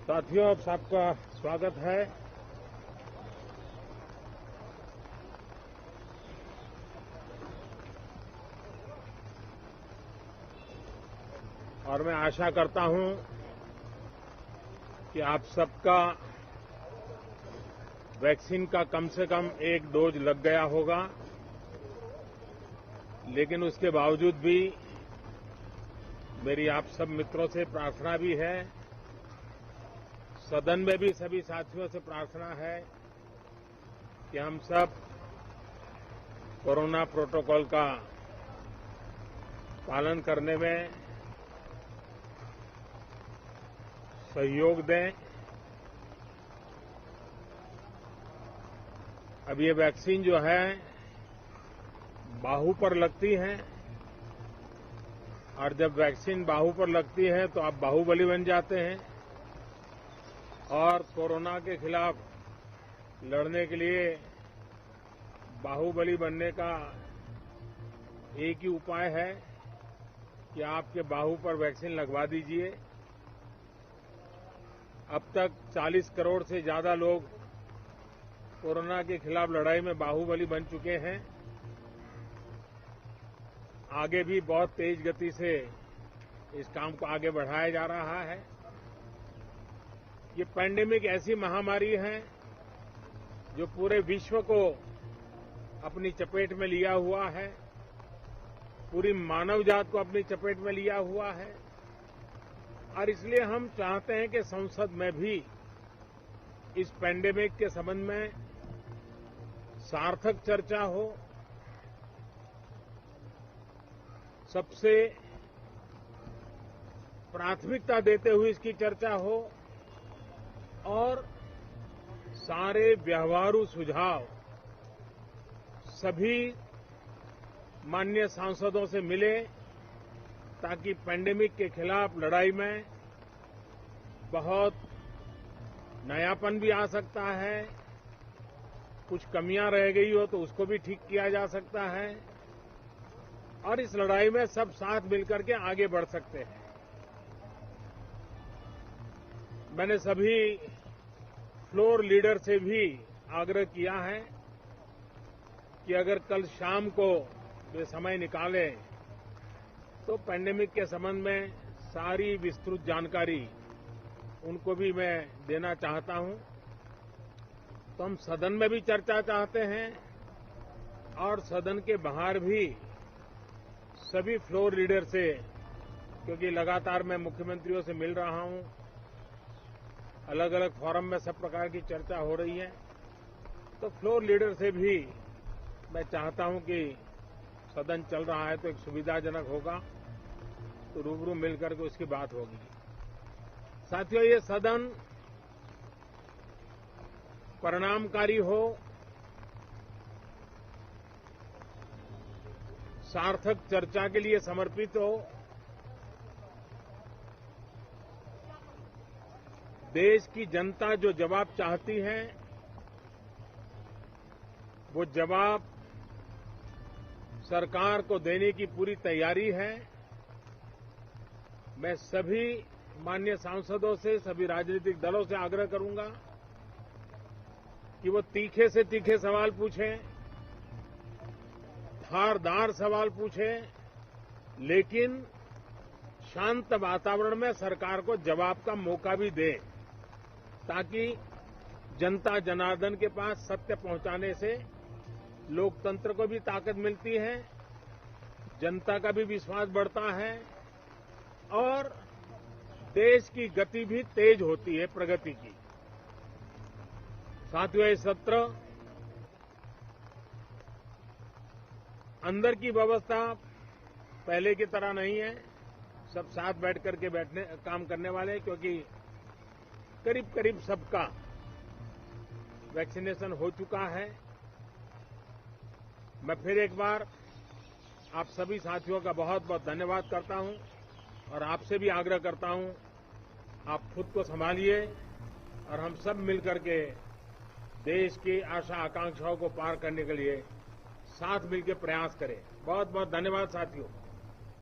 साथियों, आप सबका स्वागत है। और मैं आशा करता हूं कि आप सबका वैक्सीन का कम से कम एक डोज लग गया होगा, लेकिन उसके बावजूद भी मेरी आप सब मित्रों से प्रार्थना भी है, सदन में भी सभी साथियों से प्रार्थना है कि हम सब कोरोना प्रोटोकॉल का पालन करने में सहयोग दें। अब ये वैक्सीन जो है बाहू पर लगती है, और जब वैक्सीन बाहू पर लगती है तो आप बाहुबली बन जाते हैं। और कोरोना के खिलाफ लड़ने के लिए बाहुबली बनने का एक ही उपाय है कि आपके बाहू पर वैक्सीन लगवा दीजिए। अब तक 40 करोड़ से ज्यादा लोग कोरोना के खिलाफ लड़ाई में बाहुबली बन चुके हैं। आगे भी बहुत तेज गति से इस काम को आगे बढ़ाया जा रहा है। ये पैंडेमिक ऐसी महामारी है जो पूरे विश्व को अपनी चपेट में लिया हुआ है, पूरी मानव जात को अपनी चपेट में लिया हुआ है। और इसलिए हम चाहते हैं कि संसद में भी इस पैंडेमिक के संबंध में सार्थक चर्चा हो, सबसे प्राथमिकता देते हुए इसकी चर्चा हो, और सारे व्यवहारू सुझाव सभी माननीय सांसदों से मिले, ताकि पैंडेमिक के खिलाफ लड़ाई में बहुत नयापन भी आ सकता है, कुछ कमियां रह गई हो तो उसको भी ठीक किया जा सकता है, और इस लड़ाई में सब साथ मिलकर के आगे बढ़ सकते हैं। मैंने सभी फ्लोर लीडर से भी आग्रह किया है कि अगर कल शाम को वे समय निकालें तो पैंडेमिक के संबंध में सारी विस्तृत जानकारी उनको भी मैं देना चाहता हूं। तो हम सदन में भी चर्चा चाहते हैं, और सदन के बाहर भी सभी फ्लोर लीडर से, क्योंकि लगातार मैं मुख्यमंत्रियों से मिल रहा हूं, अलग अलग फोरम में सब प्रकार की चर्चा हो रही है, तो फ्लोर लीडर से भी मैं चाहता हूं कि सदन चल रहा है तो एक सुविधाजनक होगा, तो रूबरू मिलकर के उसकी बात होगी। साथियों, ये सदन परिणामकारी हो, सार्थक चर्चा के लिए समर्पित हो, देश की जनता जो जवाब चाहती है वो जवाब सरकार को देने की पूरी तैयारी है। मैं सभी माननीय सांसदों से, सभी राजनीतिक दलों से आग्रह करूंगा कि वो तीखे से तीखे सवाल पूछें, धारदार सवाल पूछें, लेकिन शांत वातावरण में सरकार को जवाब का मौका भी दें, ताकि जनता जनार्दन के पास सत्य पहुंचाने से लोकतंत्र को भी ताकत मिलती है, जनता का भी विश्वास बढ़ता है, और देश की गति भी तेज होती है प्रगति की। साथियों, ये सत्र अंदर की व्यवस्था पहले की तरह नहीं है, सब साथ बैठ करके काम करने वाले, क्योंकि करीब करीब सबका वैक्सीनेशन हो चुका है। मैं फिर एक बार आप सभी साथियों का बहुत बहुत धन्यवाद करता हूं, और आपसे भी आग्रह करता हूं, आप खुद को संभालिए, और हम सब मिलकर के देश की आशा आकांक्षाओं को पार करने के लिए साथ मिलकर प्रयास करें। बहुत बहुत धन्यवाद साथियों।